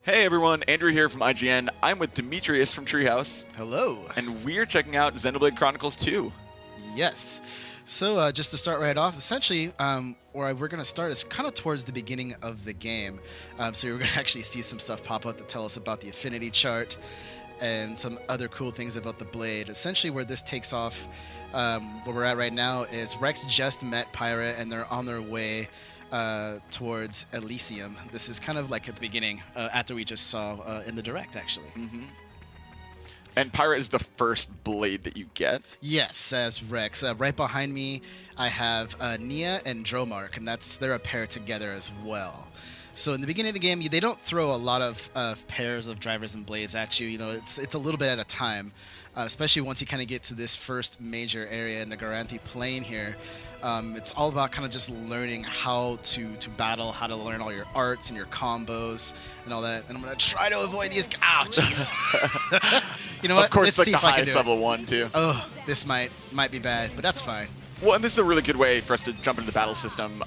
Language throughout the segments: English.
Hey everyone, Andrew here from IGN. I'm with Demetrius from Treehouse, Hello. and we're checking out Xenoblade Chronicles 2. Yes. So just to start right off, essentially, where we're going to start is kind of towards the beginning of the game. So you're going to actually see some stuff pop up to tell us about the affinity chart and some other cool things about the blade. Essentially, where this takes off, where we're at right now, is Rex just met Pyra, and they're on their way towards Elysium. This is kind of like at the beginning, after we just saw in the direct, actually. Mm-hmm. And Pyra is the first blade that you get. Yes, says Rex. Right behind me, I have Nia and Dromark, and they're a pair together as well. So in the beginning of the game, they don't throw a lot of pairs of drivers and blades at you. You know, it's a little bit at a time, especially once you kind of get to this first major area in the Garanthi Plain here. It's all about kind of just learning how to battle, how to learn all your arts and your combos and all that. And I'm going to try to avoid these. Ow, jeez. You know what? Of course, Let's like see the if I can highest do level it. one, too. Oh, this might be bad, but that's fine. Well, and this is a really good way for us to jump into the battle system.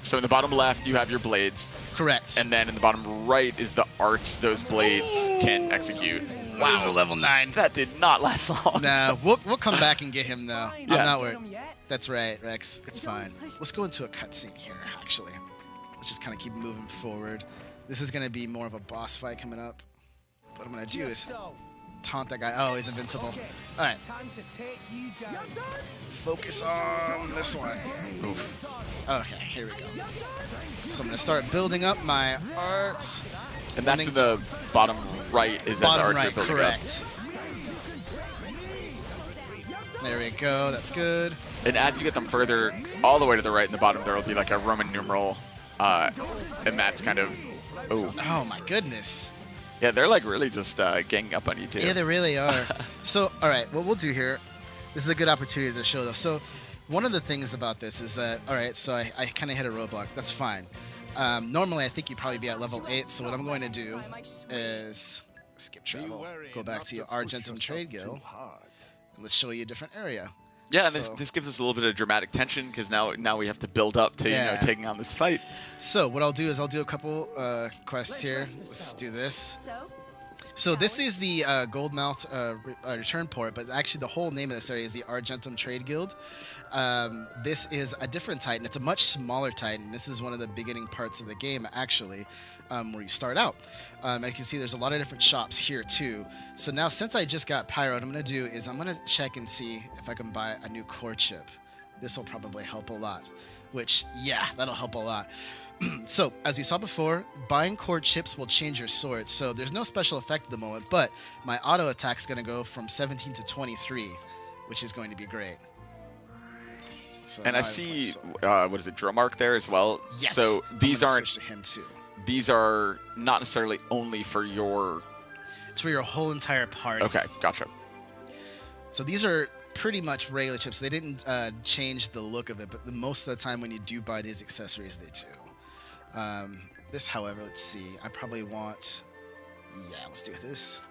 So in the bottom left, you have your blades. Correct. And then in the bottom right is the arts those blades can execute. Wow. This is a level 9. That did not last long. Nah, we'll come back and get him, though. Yeah. I'm not worried. That's right, Rex. It's fine. Let's go into a cutscene here, actually. Let's just kind of keep moving forward. This is going to be more of a boss fight coming up. What I'm going to do is taunt that guy. Oh, he's invincible. All right. Focus on this one. Oof. Okay, here we go. So I'm going to start building up my art. And that's in the bottom right is as Bottom archer right, building correct. There we go. That's good. And as you get them further, all the way to the right in the bottom, there will be like a Roman numeral, and that's kind of, Oh my goodness. yeah, they're like really just ganging up on you too. Yeah, they really are. So, all right, what we'll do here, this is a good opportunity to show though. So, one of the things about this is that, all right, so I kind of hit a roadblock. That's fine. Normally, I think you'd probably be at level 8. So what I'm going to do is skip travel, go back to your Argentum Trade Guild, and let's show you a different area. Yeah, and So- this gives us a little bit of dramatic tension because now we have to build up to Yeah. taking on this fight. So what I'll do is I'll do a couple quests here. Let's do this. So this is the Goldmouth return port, but actually the whole name of this area is the Argentum Trade Guild. This is a different Titan. It's a much smaller Titan. This is one of the beginning parts of the game, actually, where you start out. As you can see, there's a lot of different shops here, too. So now, since I just got Pyro, what I'm going to do is I'm going to check and see if I can buy a new core chip. This will probably help a lot, which, yeah, that'll help a lot. So, as you saw before, buying core chips will change your sword. So there's no special effect at the moment, but my auto attack's going to go from 17 to 23, which is going to be great. So And now I have see, my sword. what is it, Dromark there as well? Yes. So these I'm gonna aren't, switch to him too. these are not necessarily only for your, It's for your whole entire party. okay, gotcha. So these are pretty much regular chips. They didn't change the look of it, but most of the time when you do buy these accessories, they do. This, however, let's see. I probably want... Yeah, let's do this.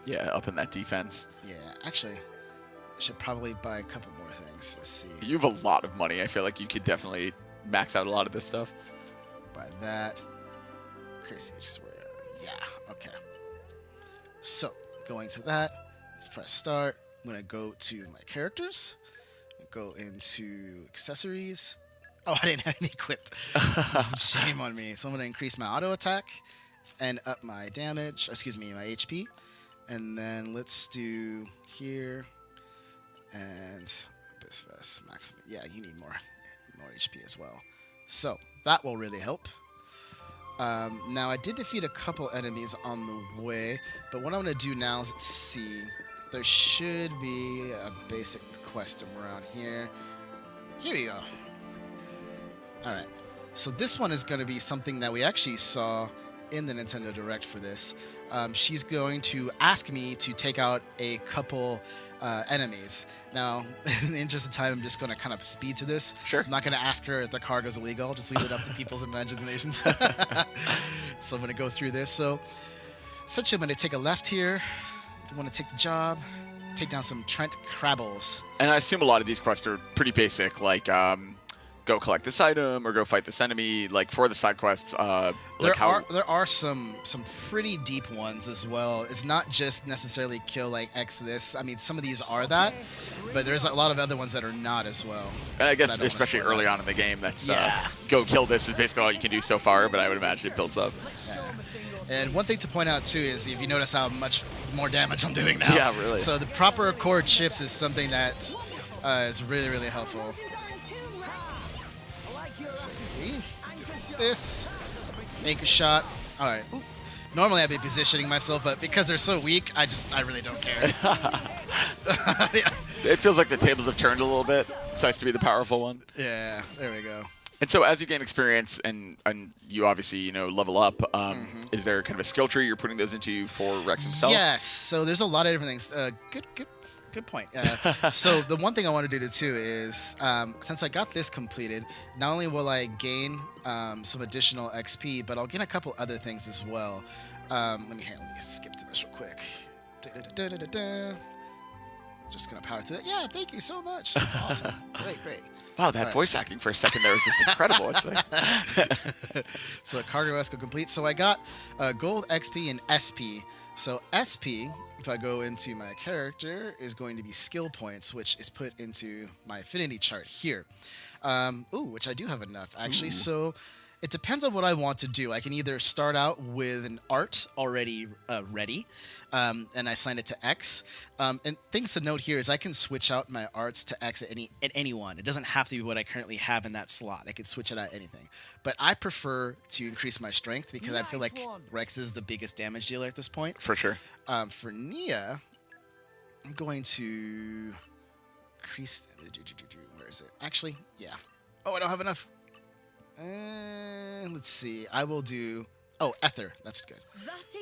Yeah, up in that defense. Yeah, actually, I should probably buy a couple more things. Let's see. You have a lot of money. I feel like you could definitely max out a lot of this stuff. Buy that. Crazy. Yeah, okay. So, going to that, let's press start. I'm going to go to my characters. Go into accessories. Oh, I didn't have any equipped. Shame on me. So I'm going to increase my auto attack and up my damage. Excuse me, my HP. And then let's do here and Abyss Vest maximum. Yeah, you need more HP as well. So that will really help. Now I did defeat a couple enemies on the way, but what I'm going to do now is let's see. There should be a basic quest around here. Here we go. Alright, so this one is going to be something that we actually saw in the Nintendo Direct for this. She's going to ask me to take out a couple enemies. Now, in the interest of time, I'm just going to kind of speed to this. Sure. I'm not going to ask her if the cargo's illegal. I'll just leave it up to people's imaginations. So I'm going to go through this. So, essentially, I'm going to take a left here. I want to take the job. Take down some Trent Crabbles. And I assume a lot of these quests are pretty basic, like go collect this item or go fight this enemy, like for the side quests. Like There are some pretty deep ones as well. It's not just necessarily kill like X this. I mean, some of these are that, but there's a lot of other ones that are not as well. And I guess especially early on in the game, that's go kill this is basically all you can do so far. But I would imagine it builds up. Yeah. And one thing to point out too is if you notice how much more damage I'm doing now. Yeah, really. So the proper chord chips is something that is really, really helpful. So we did this. Make a shot. All right. Ooh. Normally I'd be positioning myself, but because they're so weak, I really don't care. It feels like the tables have turned a little bit. It's nice to be the powerful one. Yeah, there we go. And so as you gain experience and you obviously, level up, is there kind of a skill tree you're putting those into for Rex himself? Yes. So there's a lot of different things. Good point. So the one thing I want to do too is, since I got this completed, not only will I gain some additional XP, but I'll gain a couple other things as well. Let me skip to this real quick. Just gonna power through that. Yeah, thank you so much. That's awesome. Great. Wow, that voice acting for a second there was just incredible. It's like... So cargo esco complete. So I got gold, XP, and SP. So SP, if I go into my character, is going to be skill points, which is put into my affinity chart here. Which I do have enough actually. Ooh. So it depends on what I want to do. I can either start out with an art already ready, and I assign it to X. And things to note here is I can switch out my arts to X at any one. It doesn't have to be what I currently have in that slot. I could switch it out anything. But I prefer to increase my strength because I feel like Rex is the biggest damage dealer at this point. For sure. For Nia, I'm going to increase... Where is it? Actually, yeah. Oh, I don't have enough. Let's see. I will do... Oh, Ether. That's good.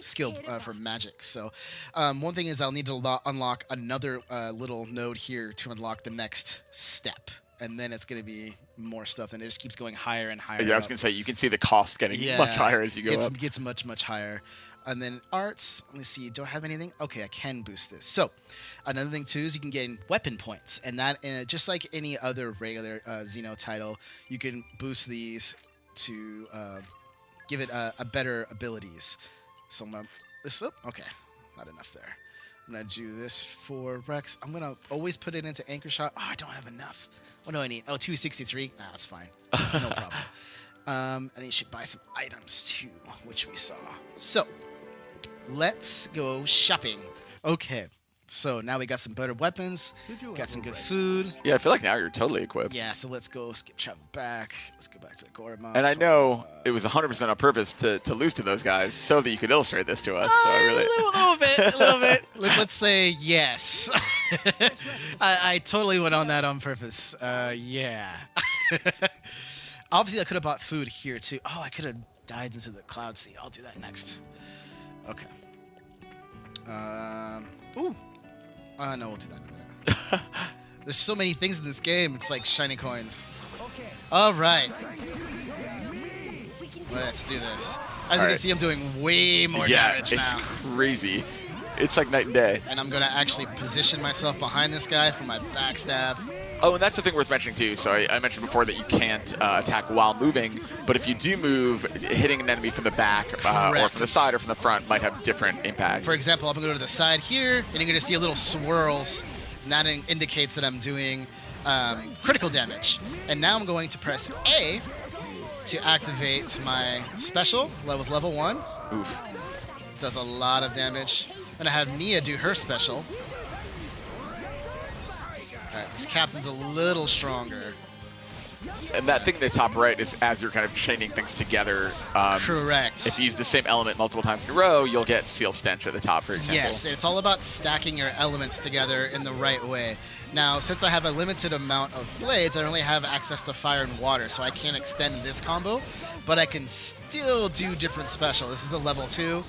Skill for magic. So one thing is I'll need to unlock another little node here to unlock the next step. And then it's going to be more stuff. And it just keeps going higher and higher. Yeah, I was going to say, you can see the cost getting much higher as you go up. It gets much, much higher. And then arts, let's see, do I have anything? Okay, I can boost this. So another thing too is you can gain weapon points. And that, just like any other regular Xeno title, you can boost these to give it a better abilities. So I'm going to, this up? Okay, not enough there. I'm going to do this for Rex. I'm going to always put it into anchor shot. Oh, I don't have enough. What do I need? Oh, 263? Nah, that's fine. No problem. And you should buy some items too, which we saw. So, let's go shopping. Okay, so now we got some better weapons, got some good food. Yeah, I feel like now you're totally equipped. Yeah, so let's go skip travel back. Let's go back to the Gorma. And I know it was 100% on purpose to lose to those guys so that you could illustrate this to us. So a little bit. Let's say yes. I totally went on that on purpose. Yeah. Obviously, I could have bought food here too. Oh, I could have dived into the Cloud Sea. I'll do that next. Okay. No, we'll do that in a minute. There's so many things in this game. It's like shiny coins. All right. Let's do this. As you can see, I'm doing way more damage now. Yeah, it's crazy. It's like night and day. And I'm going to actually position myself behind this guy for my backstab. Oh, and that's the thing worth mentioning, too. So I mentioned before that you can't attack while moving, but if you do move, hitting an enemy from the back or from the side or from the front might have different impact. For example, I'm going to go to the side here, and you're going to see a little swirls, and that indicates that I'm doing critical damage. And now I'm going to press A to activate my special, that was level 1. Oof. Does a lot of damage. I'm going to have Nia do her special. Alright, this captain's a little stronger. And that thing in the top right is as you're kind of chaining things together. Correct. If you use the same element multiple times in a row, you'll get Seal Stench at the top, for example. Yes, it's all about stacking your elements together in the right way. Now, since I have a limited amount of blades, I only have access to fire and water, so I can't extend this combo, but I can still do different special. This is a level 2.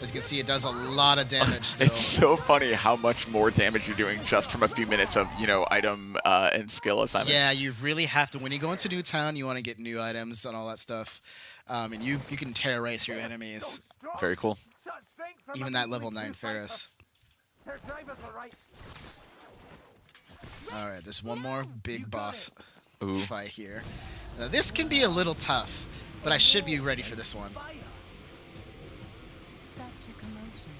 As you can see, it does a lot of damage still. It's so funny how much more damage you're doing just from a few minutes of, item and skill assignment. Yeah, you really have to. When you go into New Town, you want to get new items and all that stuff. And you can tear right through enemies. Very cool. Even that level 9 Ferris. All right, there's one more big boss. Ooh. fight here. Now, this can be a little tough, but I should be ready for this one. Such a commotion.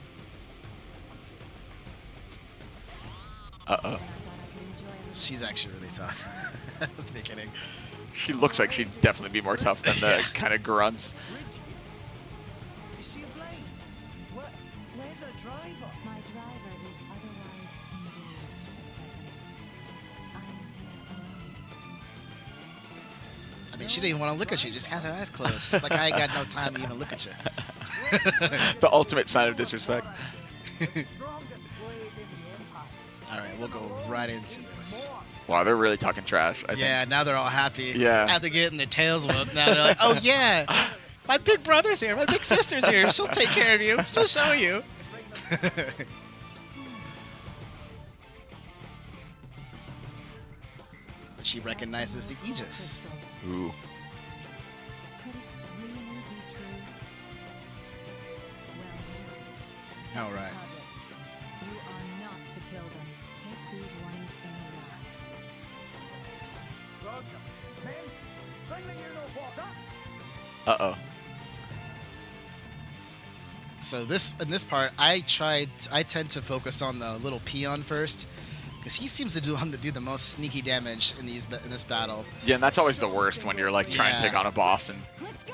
Uh-oh. I thought I could enjoy a little She's actually really tough at the beginning. She looks like she'd definitely be more tough than the Yeah. kind of grunts. Is she a blade? Where's her driver? My driver is otherwise engaged at present. I am here alone. I mean, she didn't even want to look at you. Just has her eyes closed. She's like, I ain't got no time to even look at you. The ultimate sign of disrespect. All right, we'll go right into this. Wow, they're really talking trash, I Yeah, think. now they're all happy. Yeah. After getting their tails whooped, now they're like, oh, yeah, my big brother's here. My big sister's here. She'll take care of you. She'll show you. But she recognizes the Aegis. Ooh. Could it really be true? Well, All right. you are not to kill them. Take these ones alive. Uh-oh. So in this part, I tend to focus on the little peon first, because he seems to do the most sneaky damage in this battle. Yeah, and that's always the worst when you're like trying Yeah. to take on a boss and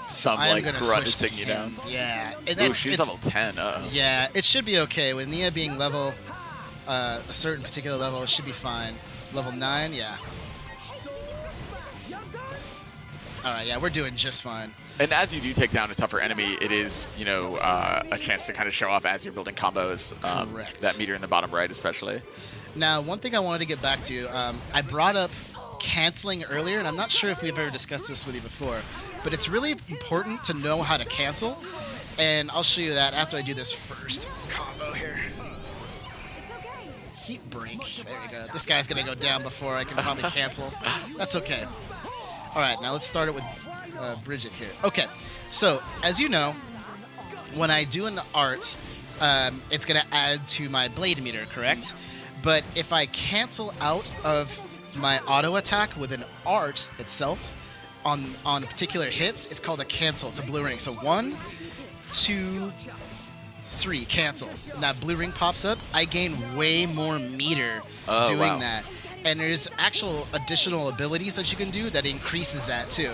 some I'm like gonna grunt switch is to taking you him. down. Yeah, and Ooh, that's she's it's- level 10. Uh-oh. Yeah, it should be okay with Nia being level a certain particular level. It should be fine. Level 9, yeah. All right, yeah, we're doing just fine. And as you do take down a tougher enemy, it is, you know, a chance to kind of show off as you're building combos. Correct. That meter in the bottom right, especially. Now, one thing I wanted to get back to, I brought up canceling earlier, and I'm not sure if we've ever discussed this with you before, but it's really important to know how to cancel, and I'll show you that after I do this first combo here. Heat break. There you go. This guy's gonna go down before I can probably cancel. That's okay. All right, now let's start it with Bridget here. Okay, so as you know, when I do an art, it's gonna add to my blade meter, correct? But if I cancel out of my auto attack with an art itself on particular hits, it's called a cancel. It's a blue ring. So 1, 2, 3, cancel. And that blue ring pops up. I gain way more meter doing wow. that. And there's actual additional abilities that you can do that increases that too.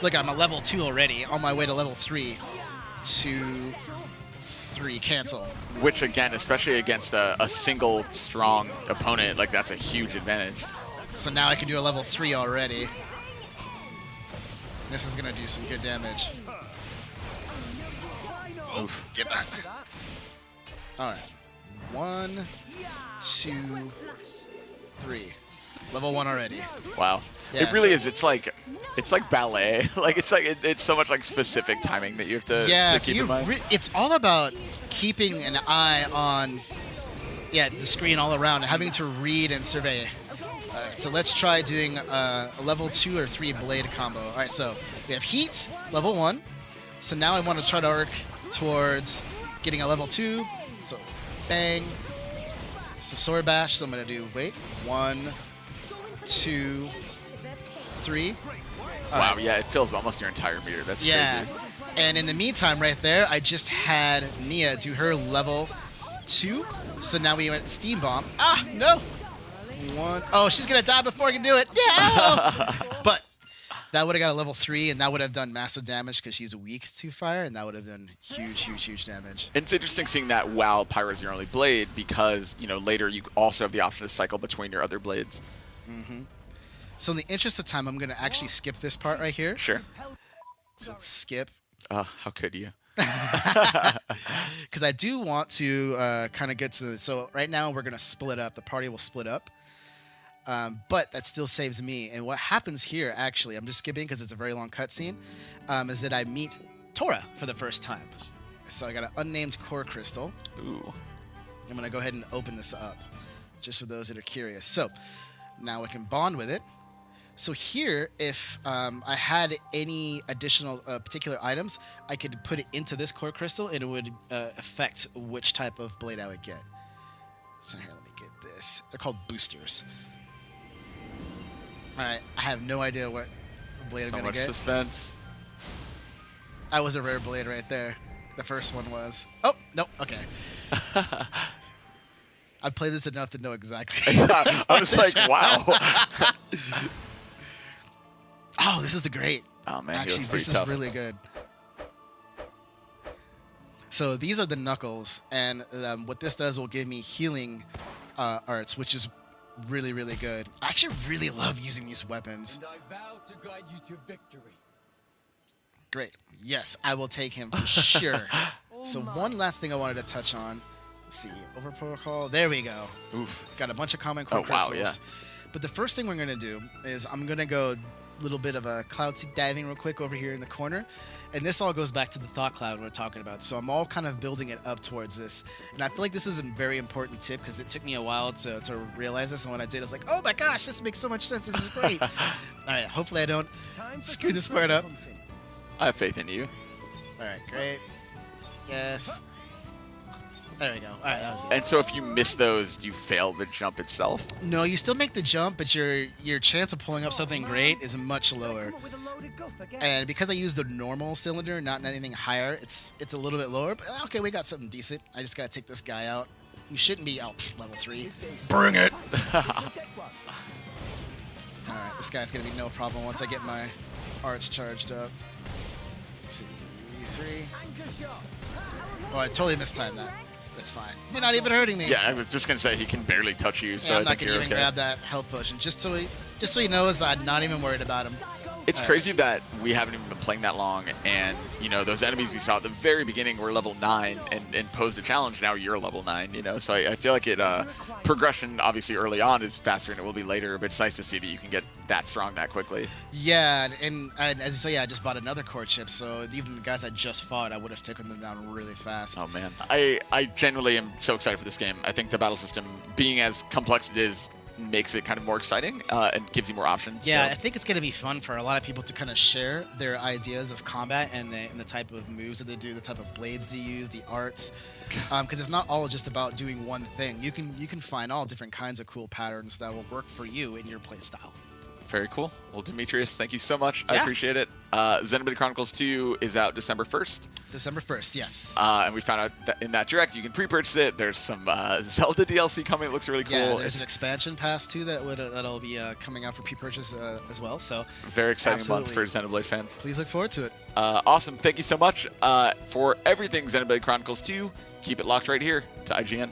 Look, I'm a level 2 already, on my way to level 3. 2, 3, cancel. Which, again, especially against a single strong opponent, like that's a huge advantage. So now I can do a level 3 already. This is gonna do some good damage. Oof. Get that. All right. 1, 2, 3. Level 1 already. Wow. Yeah, it really so- is. It's like ballet. Like it's so much like specific timing that you have to, Yeah, to so keep in mind. it's all about keeping an eye on, the screen all around, and having to read and survey. All right, so let's try doing a level 2 or 3 blade combo. All right, so we have heat, level 1. So now I want to try to arc towards getting a level 2. So bang. So sword bash. So I'm gonna do 1, 2, 3. All Wow. right. Yeah, it fills almost your entire meter. That's Yeah. crazy. And in the meantime, right there, I just had Nia do her level 2. So now we went Steam Bomb. Ah, no. 1. Oh, she's going to die before I can do it. No. But that would have got a level 3, and that would have done massive damage because she's weak to fire, and that would have done huge, huge, huge damage. It's interesting seeing that while Pyro is your only blade because, you know, later you also have the option to cycle between your other blades. So in the interest of time, I'm going to actually skip this part right here. Sure. So let's skip. How could you? Because I do want to kind of get to the... So right now, we're going to split up. The party will split up. But that still saves me. And what happens here, actually, I'm just skipping because it's a very long cutscene, is that I meet Tora for the first time. So I got an unnamed core crystal. Ooh. I'm going to go ahead and open this up, just for those that are curious. So now I can bond with it. So here, if I had any additional particular items, I could put it into this core crystal, and it would affect which type of blade I would get. So here, let me get this. They're called boosters. Alright, I have no idea what blade So I'm much gonna get. suspense. That was a rare blade right there. The first one was. Oh, no, okay. I played this enough to know exactly. I was like, wow. Oh, this is a great. Oh man, he Actually, looks pretty this tough. is really good. So these are the knuckles, and what this does will give me healing arts, which is really, really good. I actually really love using these weapons. And I vow to guide you to victory. Great. Yes, I will take him for sure. So one last thing I wanted to touch on. Let's see. Over protocol. There we go. Oof. Got a bunch of common core Oh, wow, crystals. But the first thing we're going to do is I'm going to go a little bit of a cloud seed diving real quick over here in the corner. And this all goes back to the thought cloud we're talking about. So I'm all kind of building it up towards this. And I feel like this is a very important tip because it took me a while to realize this. And when I did, I was like, oh my gosh, this makes so much sense. This is great. All right, hopefully I don't Time for screw some this part up. treasure hunting. I have faith in you. All right, great. Yes. There we go. All right, that was it. And so if you miss those, do you fail the jump itself? No, you still make the jump, but your chance of pulling up something great is much lower. Come up with a loaded guff again. And because I use the normal cylinder, not anything higher, it's a little bit lower. But okay, we got something decent. I just gotta take this guy out. You shouldn't be level 3. Bring it! Alright, this guy's gonna be no problem once I get my arts charged up. Let's see, 3. Anchor shot. Oh, I totally mistimed that. That's fine. You're not even hurting me. Yeah, I was just gonna say he can barely touch you, so Yeah, I I'm not think gonna you're even okay. grab that health potion. Just so he knows I'm not even worried about him. It's crazy that we haven't even been playing that long, and you know those enemies we saw at the very beginning were level 9 and posed a challenge. Now you're level 9, you know. So I feel like it progression obviously early on is faster than it will be later, but it's nice to see that you can get that strong that quickly. Yeah, and as you say, yeah, I just bought another core chip, so even the guys I just fought, I would have taken them down really fast. Oh man, I genuinely am so excited for this game. I think the battle system, being as complex as it is, makes it kind of more exciting and gives you more options. Yeah, so. I think it's going to be fun for a lot of people to kind of share their ideas of combat and the type of moves that they do, the type of blades they use, the arts. Because it's not all just about doing one thing. You can find all different kinds of cool patterns that will work for you in your play style. Very cool. Well, Demetrius, thank you so much. I Yeah. appreciate it. Xenoblade Chronicles 2 is out December 1st. December 1st, yes. And we found out that in that direct you can pre-purchase it. There's some Zelda DLC coming. It looks really cool. Yeah, there's an It's expansion pass too that'll be coming out for pre-purchase as well. So a very exciting month for Absolutely. Xenoblade fans. please look forward to it. Awesome. Thank you so much for everything Xenoblade Chronicles 2. Keep it locked right here to IGN.